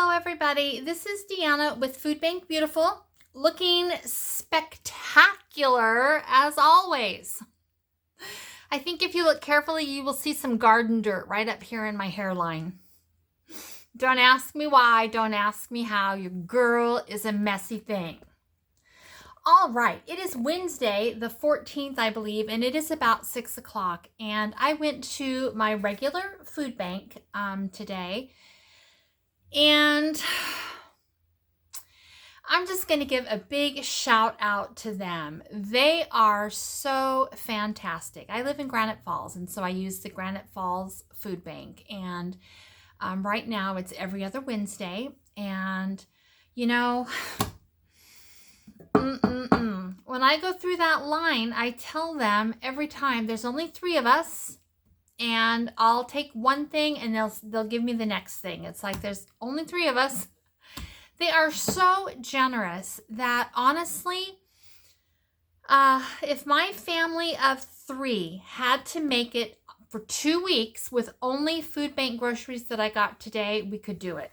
Hello everybody, this is Deanna with Food Bank Beautiful, looking spectacular as always. I think if you look carefully, you will see some garden dirt right up here in my hairline. Don't ask me why, don't ask me how, your girl is a messy thing. All right, it is Wednesday, the 14th, I believe, and it is about 6 o'clock, and I went to my regular food bank today. And I'm just going to give a big shout out to them. They are so fantastic. I live in Granite Falls, and so I use the Granite Falls Food Bank. And right now it's every other Wednesday. And, you know, when I go through that line, I tell them every time there's only 3 of us. And I'll take one thing and they'll give me the next thing. It's like there's only 3 of us. They are so generous that honestly, if my family of 3 had to make it for 2 weeks with only food bank groceries that I got today, we could do it.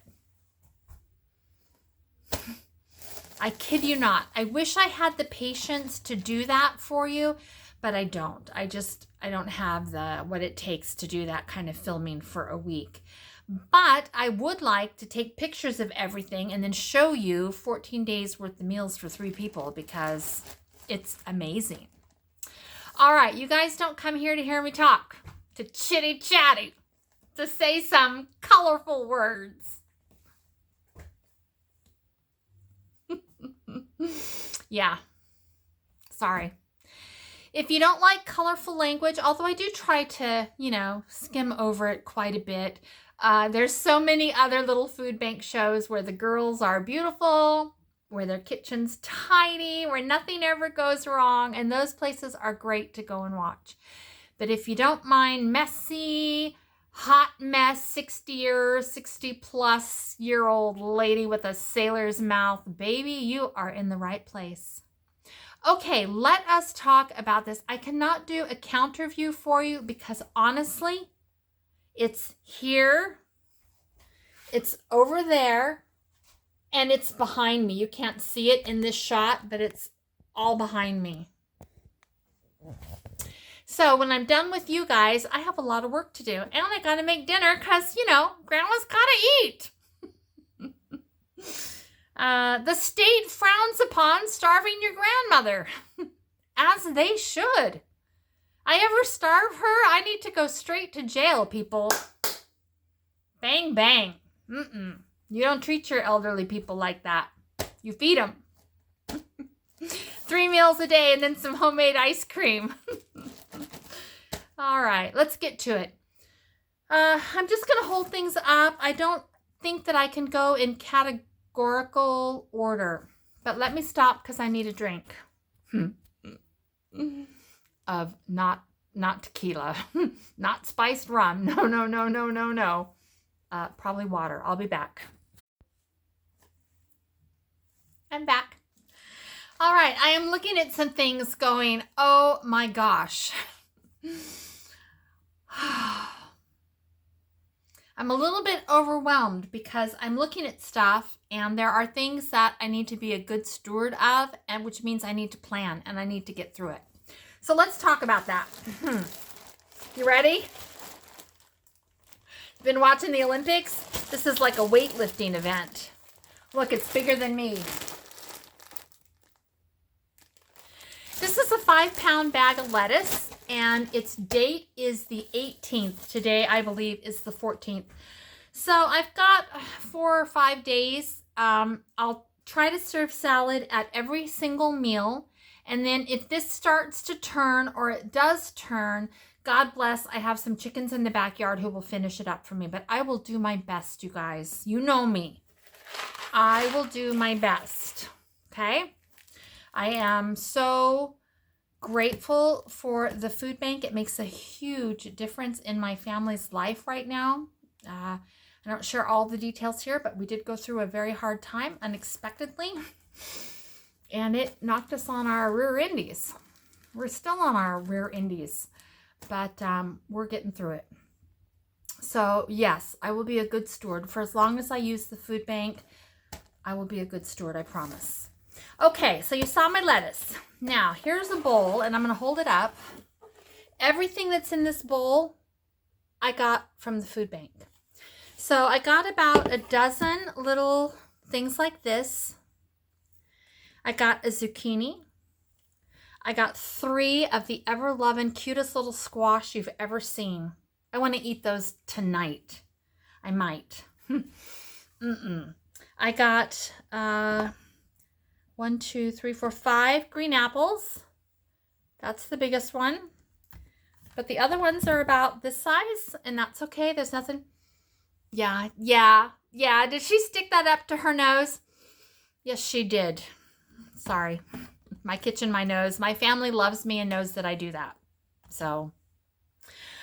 I kid you not. I wish I had the patience to do that for you, but I don't. I don't have what it takes to do that kind of filming for a week. But I would like to take pictures of everything and then show you 14 days worth of meals for 3 people because it's amazing. All right, you guys don't come here to hear me talk, to chitty chatty, to say some colorful words. Yeah, sorry. If you don't like colorful language, although I do try to, skim over it quite a bit, there's so many other little food bank shows where the girls are beautiful, where their kitchen's tidy, where nothing ever goes wrong, and those places are great to go and watch. But if you don't mind messy, hot mess, 60-plus-year-old lady with a sailor's mouth, baby, you are in the right place. Okay, let us talk about this. I cannot do a counter view for you because honestly, it's here, it's over there, and it's behind me. You can't see it in this shot, but it's all behind me. So when I'm done with you guys, I have a lot of work to do. And I gotta make dinner because, grandma's gotta eat. The state frowns upon starving your grandmother, as they should. I ever starve her, I need to go straight to jail, people. Bang, bang. You don't treat your elderly people like that. You feed them. 3 meals a day and then some homemade ice cream. All right, let's get to it. I'm just going to hold things up. I don't think that I can go in categorical order, but let me stop because I need a drink of not tequila, not spiced rum. No. Probably water. I'll be back. I'm back. All right, I am looking at some things going, oh my gosh. I'm a little bit overwhelmed because I'm looking at stuff and there are things that I need to be a good steward of, and which means I need to plan and I need to get through it. So let's talk about that. You ready? Been watching the Olympics? This is like a weightlifting event. Look, it's bigger than me. This is a 5-pound bag of lettuce, and its date is the 18th. Today, I believe, is the 14th. So I've got 4 or 5 days. I'll try to serve salad at every single meal. And then if this starts to turn, or it does turn, God bless, I have some chickens in the backyard who will finish it up for me. But I will do my best, you guys. You know me. I will do my best. Okay? I am so grateful for the food bank. It makes a huge difference in my family's life right now. I'm not sure all the details here, but we did go through a very hard time unexpectedly. And it knocked us on our rear endies. We're still on our rear endies, but we're getting through it. So yes, I will be a good steward. For as long as I use the food bank, I will be a good steward, I promise. Okay, so you saw my lettuce. Now, here's a bowl, and I'm going to hold it up. Everything that's in this bowl, I got from the food bank. So I got about a dozen little things like this. I got a zucchini. I got 3 of the ever-loving, cutest little squash you've ever seen. I want to eat those tonight. I might. I got 1, 2, 3, 4, 5 green apples. That's the biggest one. But the other ones are about this size, and that's okay. There's nothing. Yeah. Did she stick that up to her nose? Yes, she did. Sorry. My kitchen, my nose. My family loves me and knows that I do that. So,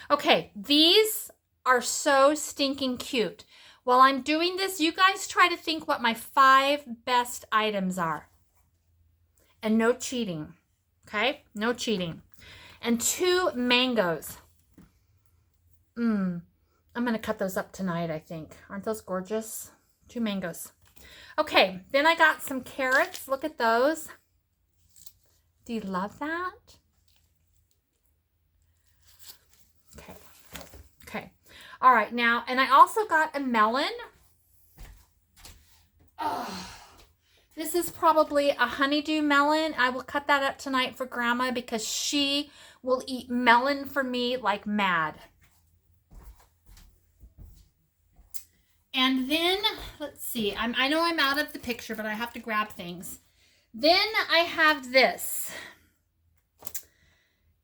okay. These are so stinking cute. While I'm doing this, you guys try to think what my 5 best items are. And no cheating. Okay? No cheating. And 2 mangoes. I'm going to cut those up tonight, I think. Aren't those gorgeous? 2 mangoes. Okay, then I got some carrots. Look at those. Do you love that? Okay. All right, now, and I also got a melon. Oh, this is probably a honeydew melon. I will cut that up tonight for Grandma because she will eat melon for me like mad. And then, let's see. I know I'm out of the picture, but I have to grab things. Then I have this.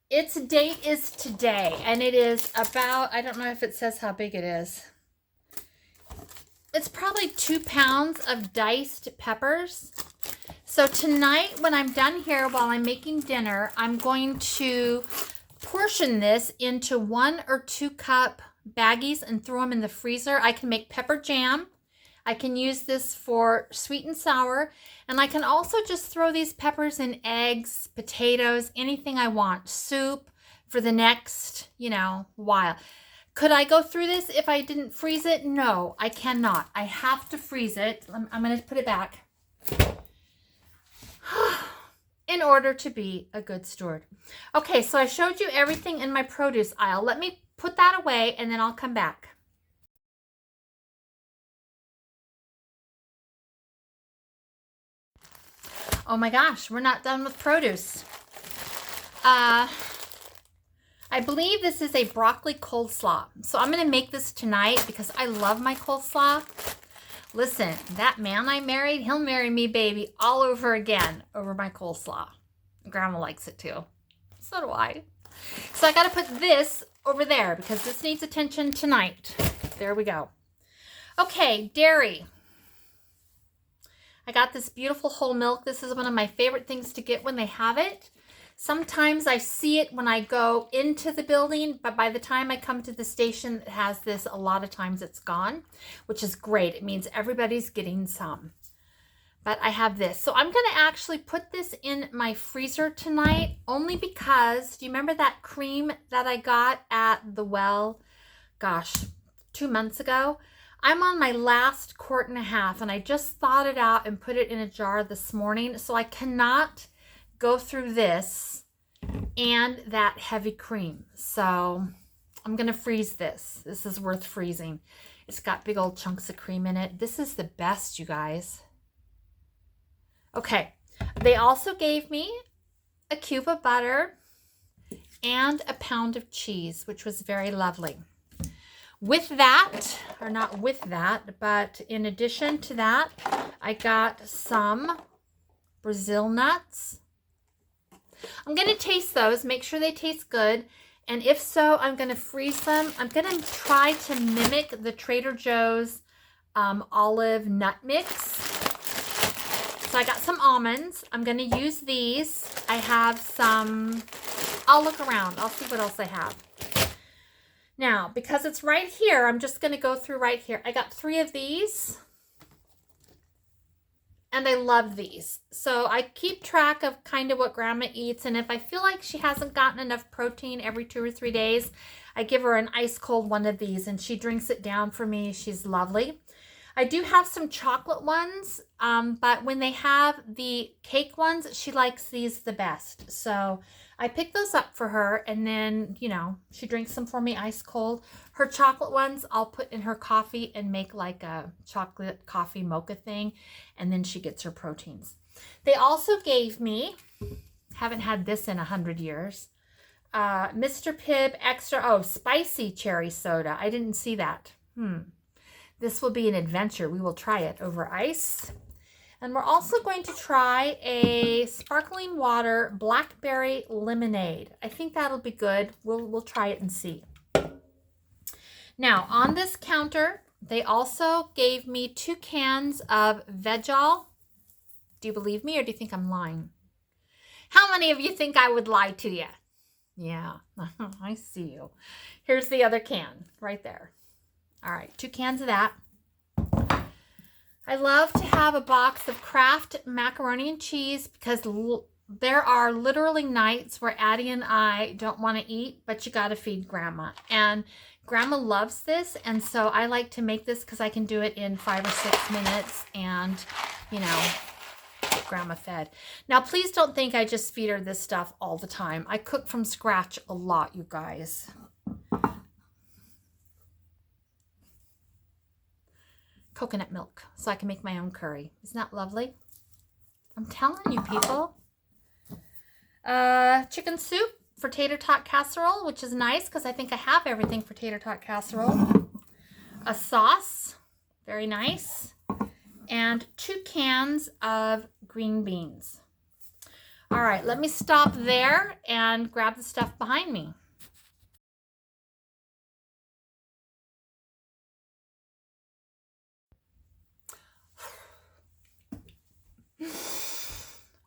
Its date is today, and it is about, I don't know if it says how big it is. It's probably 2 pounds of diced peppers. So tonight, when I'm done here while I'm making dinner, I'm going to portion this into 1 or 2 cup baggies and throw them in the freezer. I can make pepper jam. I can use this for sweet and sour. And I can also just throw these peppers in eggs, potatoes, anything I want. Soup for the next, while. Could I go through this if I didn't freeze it? No, I cannot. I have to freeze it. I'm going to put it back. In order to be a good steward. Okay, so I showed you everything in my produce aisle. Let me put that away and then I'll come back. Oh my gosh, we're not done with produce. I believe this is a broccoli coleslaw. So I'm going to make this tonight because I love my coleslaw. Listen, that man I married, he'll marry me, baby, all over again over my coleslaw. Grandma likes it too. So do I. So I got to put this over there because this needs attention tonight. There we go. Okay, dairy. I got this beautiful whole milk. This is one of my favorite things to get when they have it. Sometimes I see it when I go into the building, but by the time I come to the station that has this, a lot of times it's gone, which is great. It means everybody's getting some. But I have this. So I'm going to actually put this in my freezer tonight only because, do you remember that cream that I got at the well? Gosh, 2 months ago? I'm on my last 1.5 quarts and I just thawed it out and put it in a jar this morning. So I cannot go through this and that heavy cream. So I'm going to freeze this. This is worth freezing. It's got big old chunks of cream in it. This is the best, you guys. Okay. They also gave me a cube of butter and a pound of cheese, which was very lovely. With that, or not with that, but in addition to that, I got some Brazil nuts. I'm going to taste those, make sure they taste good. And if so, I'm going to freeze them. I'm going to try to mimic the Trader Joe's olive nut mix. So I got some almonds. I'm going to use these. I have some, I'll look around. I'll see what else I have. Now, because it's right here, I'm just going to go through right here. I got 3 of these. And I love these. So I keep track of kind of what Grandma eats. And if I feel like she hasn't gotten enough protein every 2 or 3 days, I give her an ice cold one of these and she drinks it down for me. She's lovely. I do have some chocolate ones, but when they have the cake ones, she likes these the best. So I pick those up for her, and then, you know, she drinks them for me ice cold. Her chocolate ones, I'll put in her coffee and make like a chocolate coffee mocha thing, and then she gets her proteins. They also gave me, haven't had this in 100 years, Mr. Pibb Extra, spicy cherry soda. I didn't see that. This will be an adventure. We will try it over ice. And we're also going to try a sparkling water blackberry lemonade. I think that'll be good. We'll try it and see. Now, on this counter, they also gave me 2 cans of Veg-All. Do you believe me or do you think I'm lying? How many of you think I would lie to you? Yeah, I see you. Here's the other can right there. All right, 2 cans of that. I love to have a box of Kraft macaroni and cheese because there are literally nights where Addie and I don't want to eat, but you got to feed Grandma. And Grandma loves this, and so I like to make this because I can do it in 5 or 6 minutes and, you know, get Grandma fed. Now, please don't think I just feed her this stuff all the time. I cook from scratch a lot, you guys. Coconut milk so I can make my own curry. Isn't that lovely? I'm telling you, people. Chicken soup for tater tot casserole, which is nice because I think I have everything for tater tot casserole. A sauce, very nice. And 2 cans of green beans. All right, let me stop there and grab the stuff behind me.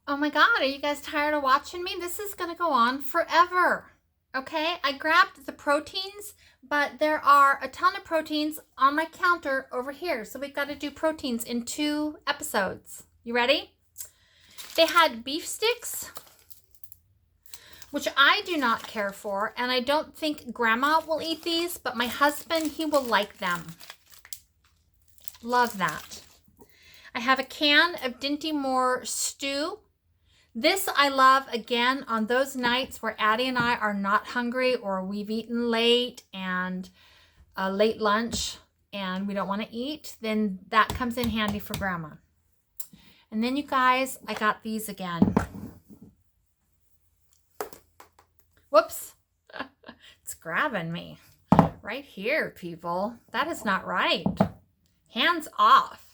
Oh my God, are you guys tired of watching me? This is gonna go on forever, okay? I grabbed the proteins, but there are a ton of proteins on my counter over here. So we've got to do proteins in 2 episodes. You ready? They had beef sticks, which I do not care for, and I don't think Grandma will eat these, but my husband, he will like them. Love that. I have a can of Dinty Moore stew. This I love, again, on those nights where Addie and I are not hungry or we've eaten late and a late lunch and we don't want to eat, then that comes in handy for Grandma. And then, you guys, I got these again. Whoops. It's grabbing me. Right here, people. That is not right. Hands off.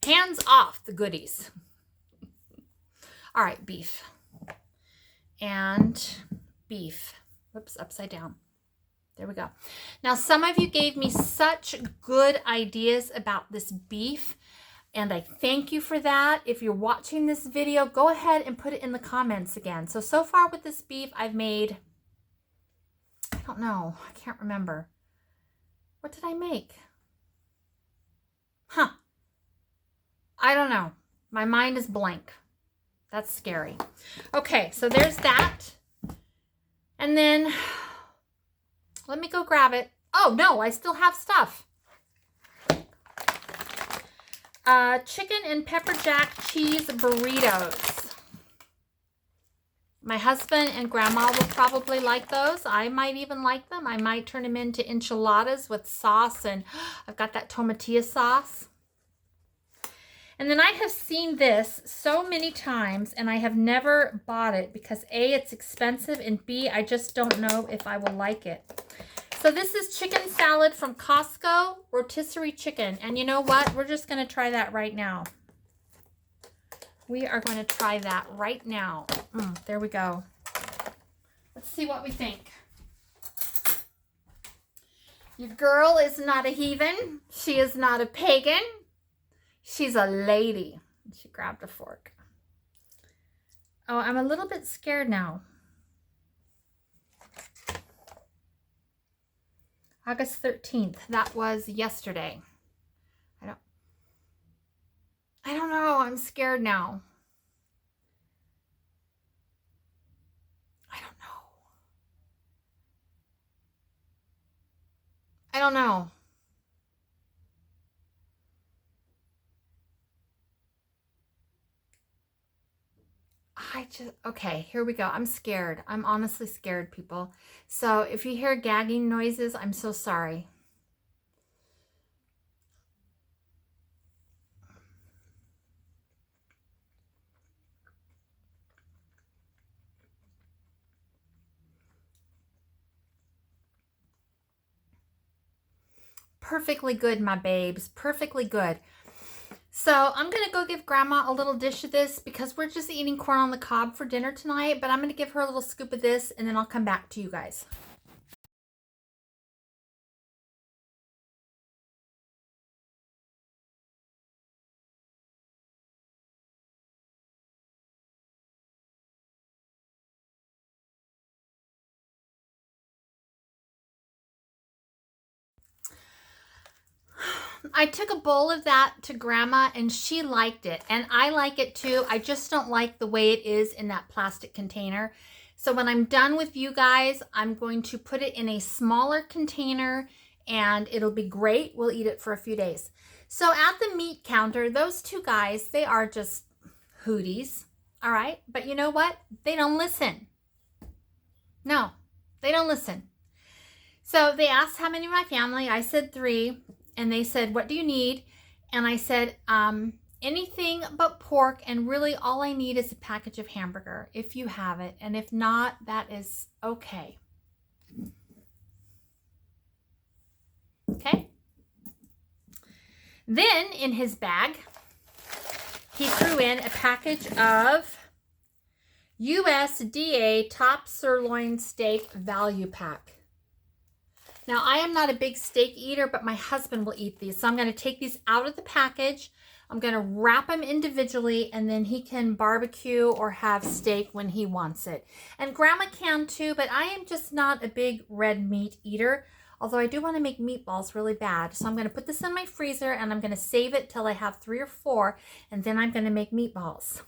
Hands off the goodies. All right, beef. And beef. Whoops, upside down. There we go. Now, some of you gave me such good ideas about this beef, and I thank you for that. If you're watching this video, go ahead and put it in the comments again. So far with this beef, I've made, I don't know, I can't remember. What did I make? I don't know. My mind is blank. That's scary. Okay, so there's that. And then, let me go grab it. Oh, no, I still have stuff. Chicken and pepper jack cheese burritos. My husband and Grandma will probably like those. I might even like them. I might turn them into enchiladas with sauce, and I've got that tomatillo sauce. And then I have seen this so many times, and I have never bought it because A, it's expensive, and B, I just don't know if I will like it. So this is chicken salad from Costco, rotisserie chicken. And you know what? We're just going to try that right now. We are going to try that right now. There we go. Let's see what we think. Your girl is not a heathen. She is not a pagan. She's a lady. She grabbed a fork. Oh, I'm a little bit scared now. August 13th. That was yesterday. I don't know. scared now. I don't know. I don't know. Okay, here we go. I'm scared. I'm honestly scared, people. So if you hear gagging noises, I'm so sorry. Perfectly good, my babes. Perfectly good. So I'm going to go give Grandma a little dish of this because we're just eating corn on the cob for dinner tonight. But I'm going to give her a little scoop of this and then I'll come back to you guys. I took a bowl of that to Grandma and she liked it. And I like it too. I just don't like the way it is in that plastic container. So when I'm done with you guys, I'm going to put it in a smaller container and it'll be great. We'll eat it for a few days. So at the meat counter, those two guys, they are just hooties. All right. But you know what? They don't listen. No, they don't listen. So they asked how many of my family. I said 3. And they said, what do you need? And I said, anything but pork. And really all I need is a package of hamburger if you have it. And if not, that is okay. Okay. Then in his bag, he threw in a package of USDA top sirloin steak value pack. Now, I am not a big steak eater, but my husband will eat these. So I'm going to take these out of the package. I'm going to wrap them individually, and then he can barbecue or have steak when he wants it. And Grandma can too, but I am just not a big red meat eater, although I do want to make meatballs really bad. So I'm going to put this in my freezer, and I'm going to save it till I have 3 or 4, and then I'm going to make meatballs.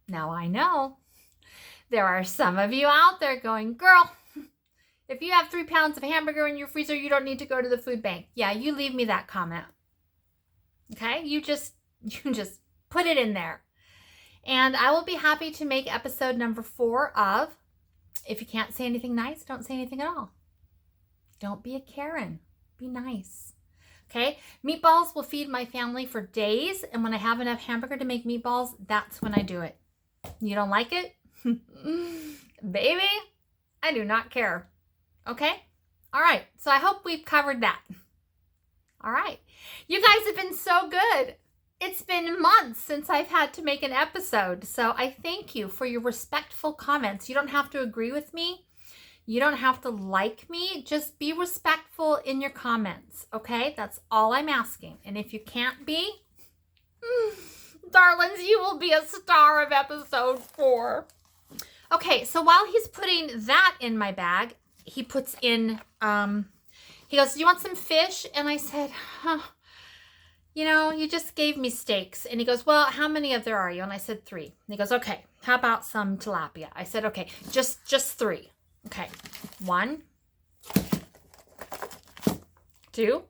Now, I know there are some of you out there going, girl, if you have 3 pounds of hamburger in your freezer, you don't need to go to the food bank. Yeah, you leave me that comment. Okay? You just put it in there. And I will be happy to make episode number 4 of, if you can't say anything nice, don't say anything at all. Don't be a Karen. Be nice. Okay? Meatballs will feed my family for days. And when I have enough hamburger to make meatballs, that's when I do it. You don't like it? Baby, I do not care. Okay? All right. So I hope we've covered that. All right. You guys have been so good. It's been months since I've had to make an episode. So I thank you for your respectful comments. You don't have to agree with me. You don't have to like me. Just be respectful in your comments. Okay? That's all I'm asking. And if you can't be, darlings, you will be a star of episode 4. Okay. So while he's putting that in my bag, he puts in, he goes, do you want some fish? And I said, you know, you just gave me steaks. And he goes, well, how many of there are you? And I said 3. And he goes, okay, how about some tilapia? I said, okay, just 3. Okay, 1, 2,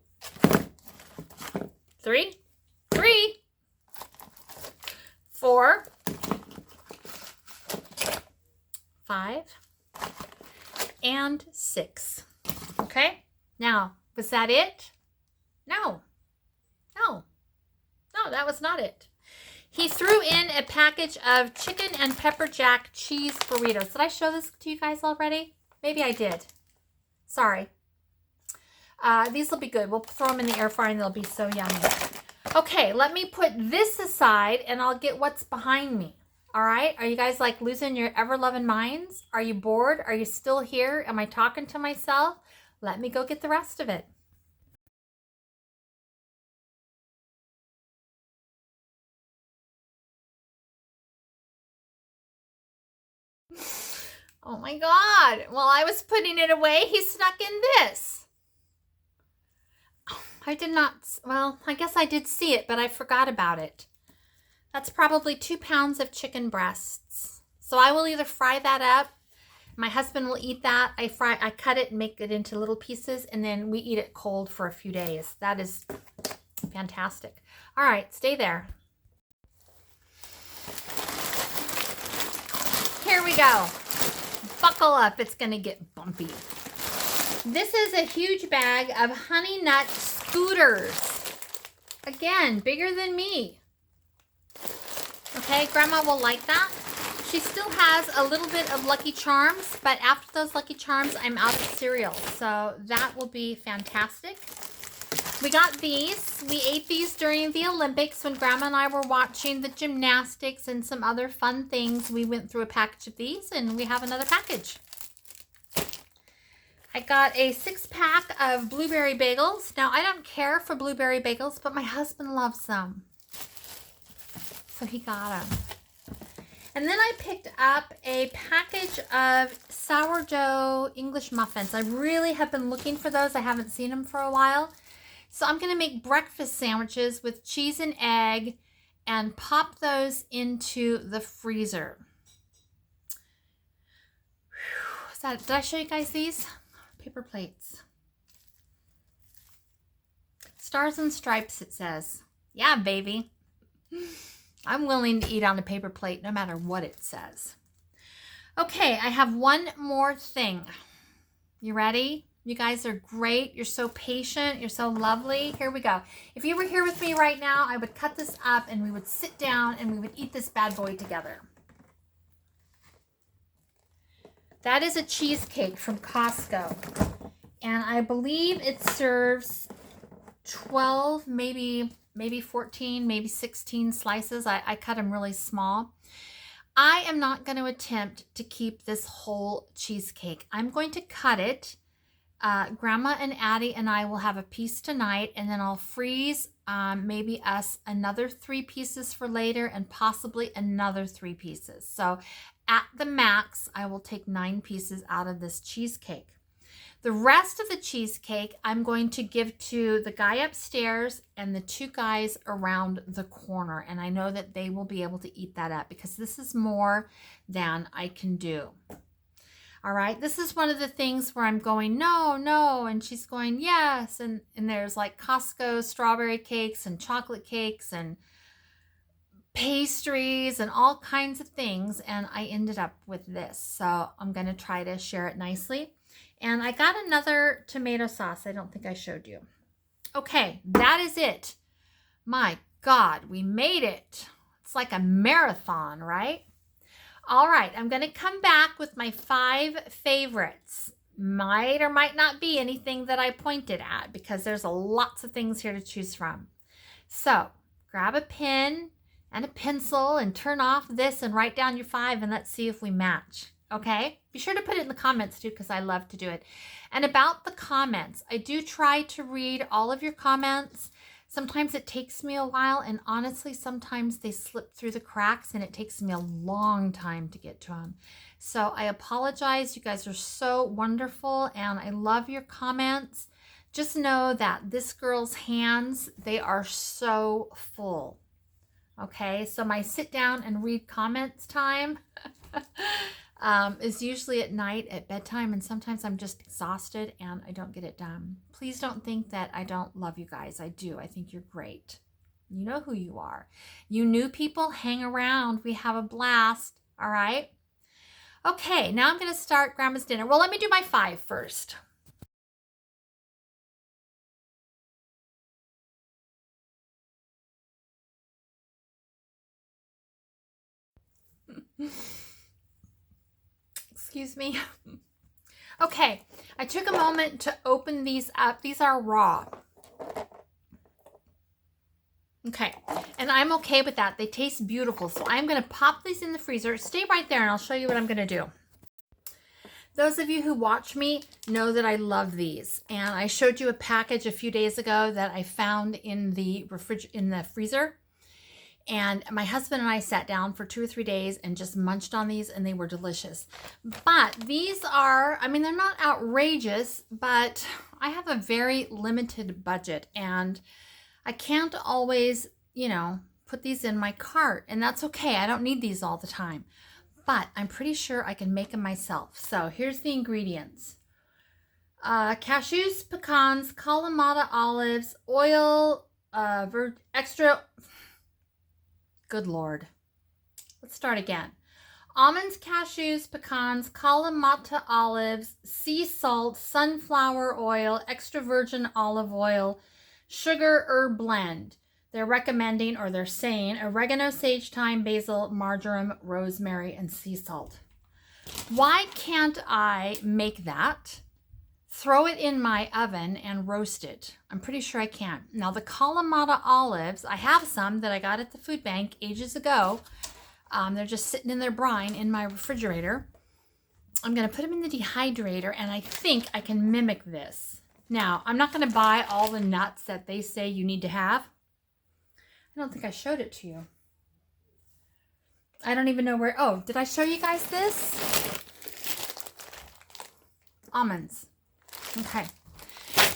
3, 4, 5, and 6. Okay? Now, was that it? No, that was not it. He threw in a package of chicken and pepper jack cheese burritos. Did I show this to you guys already? Maybe I did. Sorry. These will be good. We'll throw them in the air fryer and they'll be so yummy. Okay, let me put this aside and I'll get what's behind me. All right? Are you guys like losing your ever-loving minds? Are you bored? Are you still here? Am I talking to myself? Let me go get the rest of it. Oh my God. While I was putting it away, he snuck in this. I did not, well, I guess I did see it, but I forgot about it. That's probably 2 pounds of chicken breasts. So I will either fry that up. My husband will eat that. I cut it and make it into little pieces, and then we eat it cold for a few days. That is fantastic. All right, stay there. Here we go. Buckle up, it's gonna get bumpy. This is a huge bag of Honey Nut Scooters. Again, bigger than me. Okay, Grandma will like that. She still has a little bit of Lucky Charms, but after those Lucky Charms, I'm out of cereal. So that will be fantastic. We got these. We ate these during the Olympics when Grandma and I were watching the gymnastics and some other fun things. We went through a package of these, and we have another package. I got a 6-pack of blueberry bagels. Now, I don't care for blueberry bagels, but my husband loves them. So he got them. And then I picked up a package of sourdough English muffins. I really have been looking for those. I haven't seen them for a while. So I'm going to make breakfast sandwiches with cheese and egg and pop those into the freezer. Did I show you guys these? Paper plates. Stars and Stripes, it says. Yeah, baby. I'm willing to eat on a paper plate no matter what it says. Okay, I have one more thing. You ready? You guys are great. You're so patient. You're so lovely. Here we go. If you were here with me right now, I would cut this up and we would sit down and we would eat this bad boy together. That is a cheesecake from Costco. And I believe it serves 12, maybe 14, maybe 16 slices. I cut them really small. I am not going to attempt to keep this whole cheesecake. I'm going to cut it. Grandma and Addie and I will have a piece tonight, and then I'll freeze maybe us another 3 pieces for later and possibly another 3 pieces. So at the max, I will take 9 pieces out of this cheesecake. The rest of the cheesecake, I'm going to give to the guy upstairs and the 2 guys around the corner. And I know that they will be able to eat that up because this is more than I can do. All right, this is one of the things where I'm going, no, no, and she's going, yes. And there's like Costco strawberry cakes and chocolate cakes and pastries and all kinds of things. And I ended up with this. So I'm going to try to share it nicely. And I got another tomato sauce. I don't think I showed you. Okay, that is it. My God, we made it. It's like a marathon, right? All right, I'm going to come back with my 5 favorites. Might or might not be anything that I pointed at because there's lots of things here to choose from. So grab a pen and a pencil and turn off this and write down your 5 and let's see if we match. Okay? Be sure to put it in the comments too because I love to do it. And about the comments, I do try to read all of your comments. Sometimes it takes me a while, and honestly, sometimes they slip through the cracks and it takes me a long time to get to them. So I apologize. You guys are so wonderful and I love your comments. Just know that this girl's hands, they are so full. Okay, so my sit down and read comments time is usually at night at bedtime, and sometimes I'm just exhausted and I don't get it done. Please don't think that I don't love you guys. I do. I think you're great. You know who you are. You new people, hang around. We have a blast. All right? Okay, now I'm going to start Grandma's dinner. Well, let me do my 5 first. Excuse me. Okay, I took a moment to open these up. These are raw. Okay, and I'm okay with that. They taste beautiful. So I'm going to pop these in the freezer. Stay right there and I'll show you what I'm going to do. Those of you who watch me know that I love these. And I showed you a package a few days ago that I found in the freezer. And my husband and I sat down for 2 or 3 days and just munched on these, and they were delicious. But these are, I mean, they're not outrageous, but I have a very limited budget and I can't always, put these in my cart, and that's okay. I don't need these all the time, but I'm pretty sure I can make them myself. So here's the ingredients. Cashews, pecans, Kalamata olives, oil, extra, good Lord. Let's start again. Almonds, cashews, pecans, Kalamata olives, sea salt, sunflower oil, extra virgin olive oil, sugar herb blend. They're recommending, or they're saying, oregano, sage, thyme, basil, marjoram, rosemary, and sea salt. Why can't I make that, throw it in my oven, and roast it? I'm pretty sure I can. Now, the Kalamata olives, I have some that I got at the food bank ages ago. They're just sitting in their brine in my refrigerator. I'm going to put them in the dehydrator, and I think I can mimic this. Now, I'm not going to buy all the nuts that they say you need to have. I don't think I showed it to you. I don't even know where. Oh, did I show you guys this? Almonds. Okay.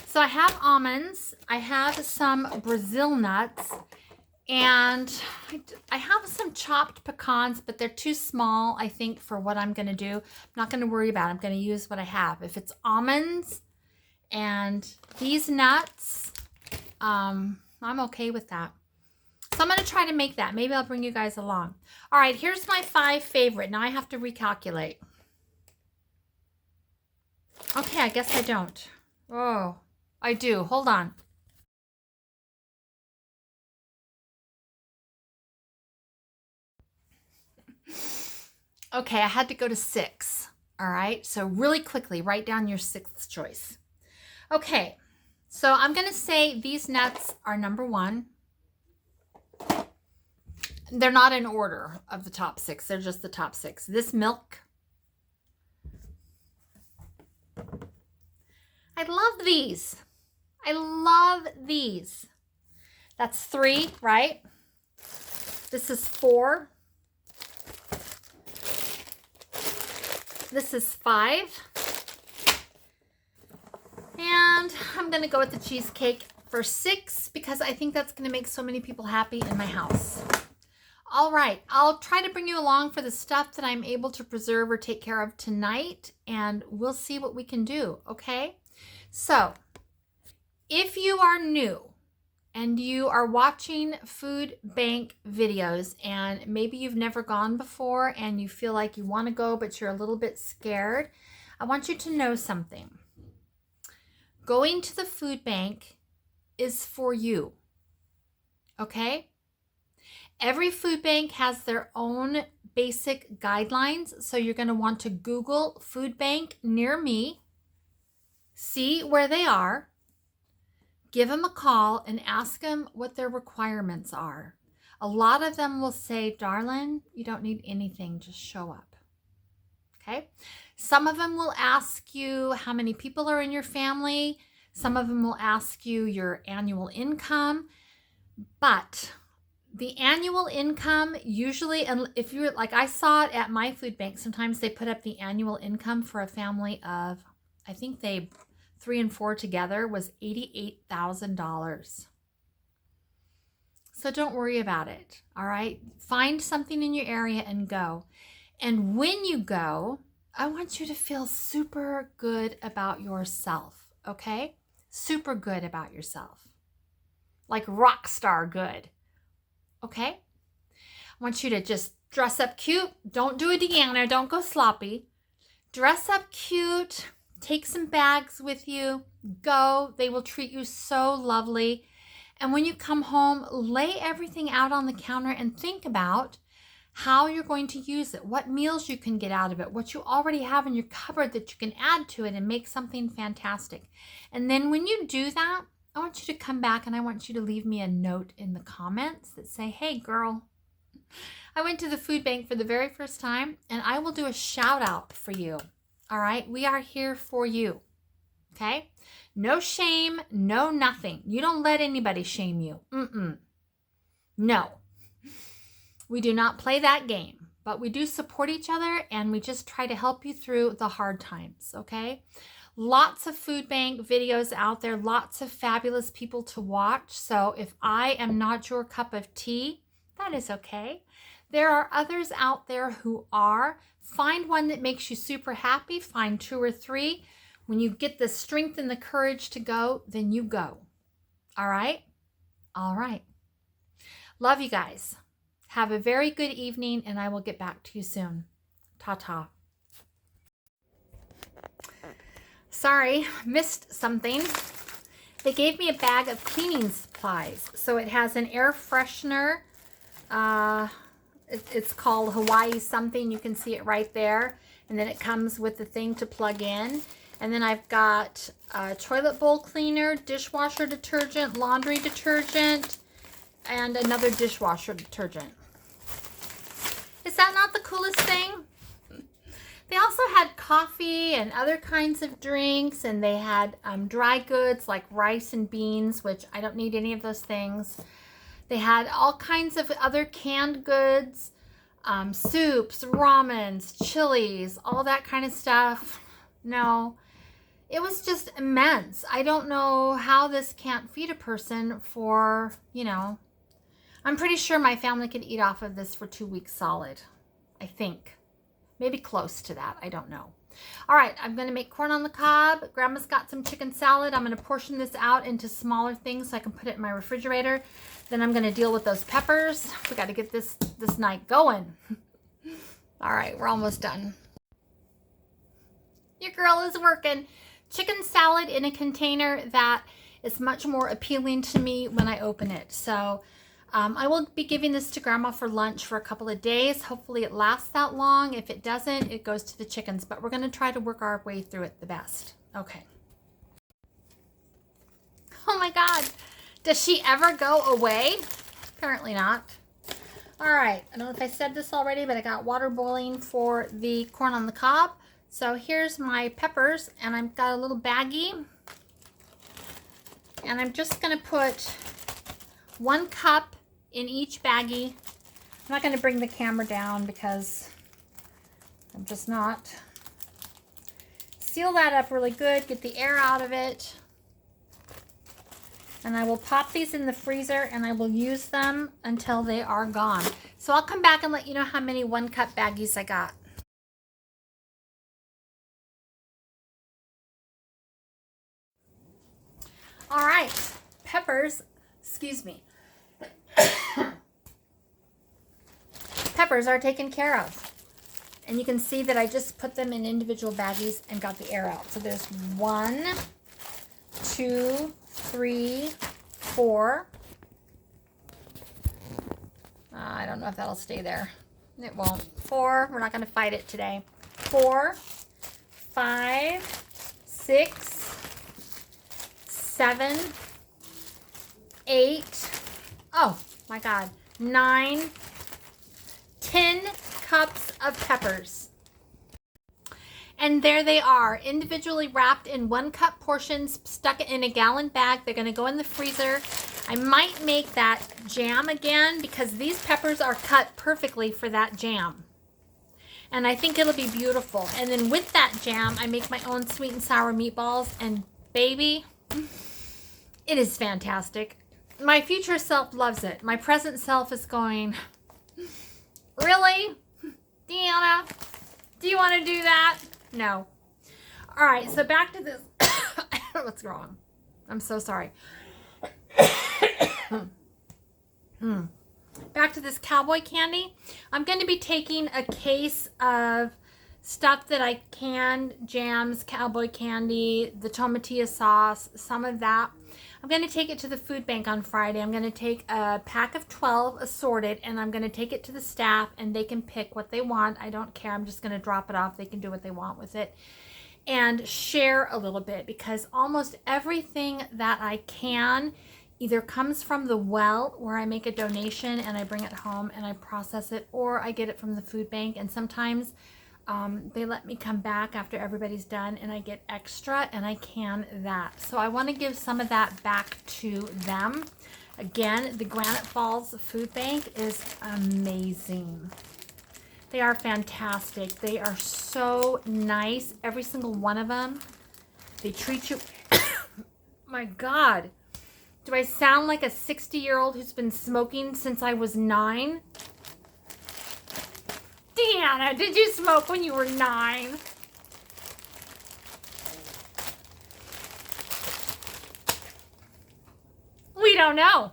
So I have almonds. I have some Brazil nuts. And I have some chopped pecans, but they're too small, I think, for what I'm going to do. I'm not going to worry about it. I'm going to use what I have. If it's almonds and these nuts, I'm okay with that. So I'm going to try to make that. Maybe I'll bring you guys along. All right, here's my 5 favorite. Now I have to recalculate. Okay, I guess I don't. Oh, I do. Hold on. Okay, I had to go to 6. All right, so really quickly, write down your 6th choice. Okay, so I'm going to say these nuts are number 1. They're not in order of the top 6. They're just the top 6. This milk. I love these. I love these. That's 3, right? This is 4. This is 5. And I'm going to go with the cheesecake for 6 because I think that's going to make so many people happy in my house. All right, I'll try to bring you along for the stuff that I'm able to preserve or take care of tonight, and we'll see what we can do, okay? So, if you are new and you are watching food bank videos and maybe you've never gone before and you feel like you want to go but you're a little bit scared, I want you to know something. Going to the food bank is for you, okay? Every food bank has their own basic guidelines, so you're going to want to Google food bank near me, see where they are, give them a call, and ask them what their requirements are. A lot of them will say, darling, you don't need anything, just show up. Okay? Some of them will ask you how many people are in your family. Some of them will ask you your annual income. But the annual income usually, and if you're like, I saw it at my food bank, sometimes they put up the annual income for a family of, I think 3 and 4 together was $88,000. So don't worry about it, all right? Find something in your area and go. And when you go, I want you to feel super good about yourself, okay? Super good about yourself. Like rock star good, okay? I want you to just dress up cute. Don't do a Deanna. Don't go sloppy. Dress up cute. Take some bags with you. Go. They will treat you so lovely. And when you come home, lay everything out on the counter and think about how you're going to use it, what meals you can get out of it, what you already have in your cupboard that you can add to it and make something fantastic. And then when you do that, I want you to come back and I want you to leave me a note in the comments that say, hey girl, I went to the food bank for the very first time, and I will do a shout out for you. All right, we are here for you. Okay? No shame, no nothing. You don't let anybody shame you. No. We do not play that game, but we do support each other and we just try to help you through the hard times, okay? Lots of food bank videos out there, lots of fabulous people to watch. So if I am not your cup of tea, That is okay. There are others out there who are. Find one that makes you super happy. Find 2 or 3. When you get the strength and the courage to go, then you go. All right? All right. Love you guys. Have a very good evening, and I will get back to you soon. Ta-ta. Sorry, missed something. They gave me a bag of cleaning supplies. So it has an air freshener. It's called Hawaii something. You can see it right there. And then it comes with the thing to plug in. And then I've got a toilet bowl cleaner, dishwasher detergent, laundry detergent, and another dishwasher detergent. Is that not the coolest thing? They also had coffee and other kinds of drinks, and they had dry goods like rice and beans, which I don't need any of those things. They had all kinds of other canned goods, soups, ramens, chilies, all that kind of stuff. No, it was just immense. I don't know how this can't feed a person for, I'm pretty sure my family could eat off of this for 2 weeks solid. I think. Maybe close to that. I don't know. All right, I'm going to make corn on the cob. Grandma's got some chicken salad. I'm going to portion this out into smaller things so I can put it in my refrigerator. Then I'm going to deal with those peppers. We got to get this night going. All right, we're almost done. Your girl is working. Chicken salad in a container that is much more appealing to me when I open it. So I will be giving this to Grandma for lunch for a couple of days. Hopefully it lasts that long. If it doesn't, it goes to the chickens. But we're going to try to work our way through it the best. Okay. Oh my God. Does she ever go away? Apparently not. All right. I don't know if I said this already, but I got water boiling for the corn on the cob. So here's my peppers, and I've got a little baggie. And I'm just going to put 1 cup in each baggie. I'm not going to bring the camera down because I'm just not. Seal that up really good, get the air out of it. And I will pop these in the freezer and I will use them until they are gone. So I'll come back and let you know how many 1 cup baggies I got. All right, peppers, excuse me. Peppers are taken care of. And you can see that I just put them in individual baggies and got the air out. So there's 1, 2, 3, 4. I don't know if that'll stay there. It won't. 4, we're not going to fight it today. 4, 5, 6, 7, 8. Oh my God. 9, 10 cups of peppers. And there they are, individually wrapped in 1 cup portions, stuck in a gallon bag. They're going to go in the freezer. I might make that jam again because these peppers are cut perfectly for that jam. And I think it'll be beautiful. And then with that jam, I make my own sweet and sour meatballs. And baby, it is fantastic. My future self loves it. My present self is going, really? Deanna, do you want to do that? No. All right, so back to this. I don't know what's wrong. I'm so sorry. Back to this cowboy candy. I'm going to be taking a case of stuff that I canned, jams, cowboy candy, the tomatillo sauce, some of that. I'm going to take it to the food bank on Friday. I'm going to take a pack of 12 assorted, and I'm going to take it to the staff, and they can pick what they want. I don't care. I'm just going to drop it off. They can do what they want with it and share a little bit, because almost everything that I can either comes from the well, where I make a donation and I bring it home and I process it, or I get it from the food bank. And sometimes they let me come back after everybody's done and I get extra and I can that. So I want to give some of that back to them. Again, the Granite Falls Food Bank is amazing. They are fantastic. They are so nice. Every single one of them. They treat you, my God, Do I sound like a 60-year-old who's been smoking since I was 9? Deanna, did you smoke when you were 9? We don't know.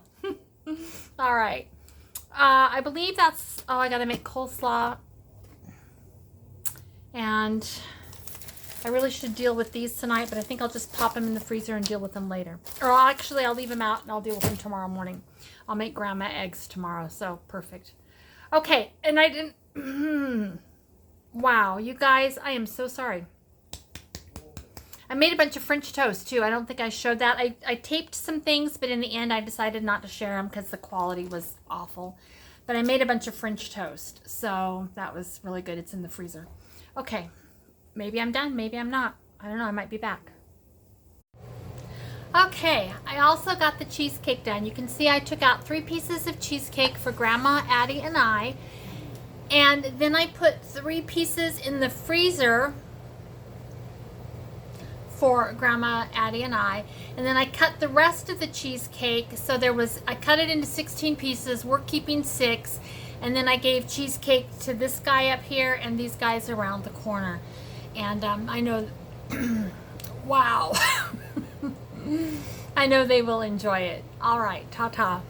All right. I believe that's, oh, I got to make coleslaw. And I really should deal with these tonight, but I think I'll just pop them in the freezer and deal with them later. Or actually, I'll leave them out and I'll deal with them tomorrow morning. I'll make grandma eggs tomorrow, so perfect. Okay, and I didn't, wow, you guys, I am so sorry. I made a bunch of French toast too. I don't think I showed that. I taped some things, but in the end I decided not to share them because the quality was awful. But I made a bunch of French toast, so that was really good. It's in the freezer. Okay, maybe I'm done, maybe I'm not. I don't know, I might be back. Okay, I also got the cheesecake done. You can see I took out 3 pieces of cheesecake for Grandma, Addie, and I. And then I put 3 pieces in the freezer for Grandma, Addie, and I. And then I cut the rest of the cheesecake. So I cut it into 16 pieces. We're keeping 6. And then I gave cheesecake to this guy up here and these guys around the corner. And I know, wow. I know they will enjoy it. All right, ta-ta.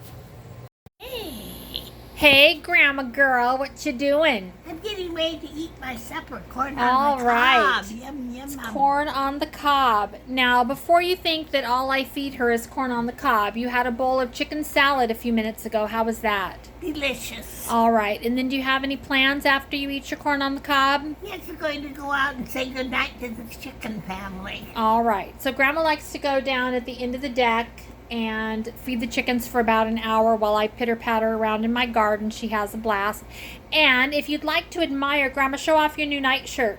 Hey, Grandma girl, what you doing? I'm getting ready to eat my supper. Corn All on the right. cob. Yum, yum, It's yum. corn on the cob. Now, before you think that all I feed her is corn on the cob, you had a bowl of chicken salad a few minutes ago. How was that? Delicious. All right. And then do you have any plans after you eat your corn on the cob? Yes, we're going to go out and say goodnight to the chicken family. All right. So Grandma likes to go down at the end of the deck and feed the chickens for about an hour while I pitter-patter around in my garden. She has a blast. And if you'd like to admire Grandma, show off your new nightshirt.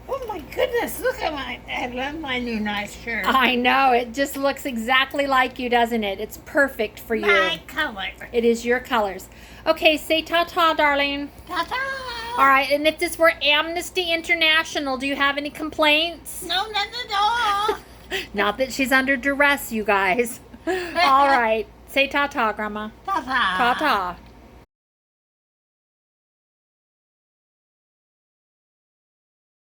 Oh my goodness, look at I love my new nice shirt. I know. It just looks exactly like you, doesn't it? It's perfect for you. My color. It is your colors. Okay, say ta-ta, darling. Ta-ta. All right, and if this were Amnesty International, do you have any complaints? No, none at all. Not that she's under duress, you guys. All right. Say ta-ta, Grandma. Ta-ta. Ta-ta.